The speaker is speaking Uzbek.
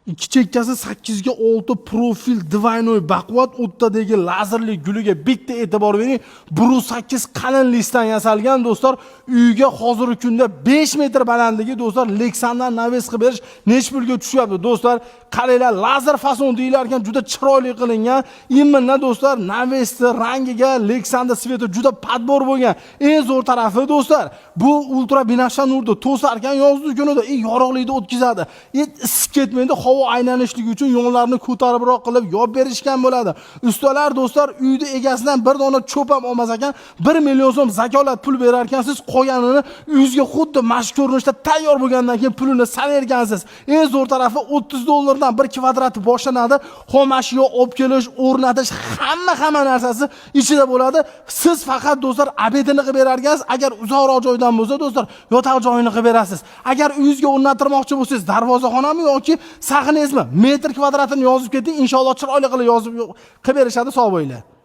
İki chekkasi 8 ga 6 profil двойной baquvvat o'ttadagi lazerli guliga bitta e'tibor bering. Bru 8 qalinlikdan yasalgan do'stlar. Uyga hozirgi kunda 5 metr balandligi do'stlar Lexandan naves qilib berish nech pulga tushyapti do'stlar. Qaranglar, lazer fason deyilar ekan, juda chiroyli qilingan. Imminna do'stlar navesni rangiga Lexanda sveti juda padbor bo'lgan. Eng zo'r tarafi do'stlar, bu ultra binafsha nurni to'sarkan yozgi kunida yorug'likni o'tkazadi. Isib ketmaydi. Havo aylanishligi uchun yo'llarni ko'taribroq qilib yo'l berishgan bo'ladi. Ustalar do'stlar uyda egasidan bir dona cho'p ham olmas ekan, 1 million so'm zakolat pul berar ekansiz, qolganini uyingizga xuddi mashq ko'rinishda tayyor bo'lgandan keyin pulini salergansiz. Eng zo'r tarafi 30 dollardan 1 kvadrati boshlanadi. Xomashyo olib kelish, o'rnatish, hamma narsasi ichida bo'ladi. Siz faqat do'stlar abedini qilib berarkansiz, agar uzoqroq joydan bo'lsa do'stlar, yotoq joyini qilib berasiz. Agar uyingizga o'rnatirmoqchi bo'lsangiz, darvozaxonami yoki sahnangizmi, metr kvadratini yozib keting, inshaalloh chiroyli qilib yozib qilib berishadi, sog' bo'linglar.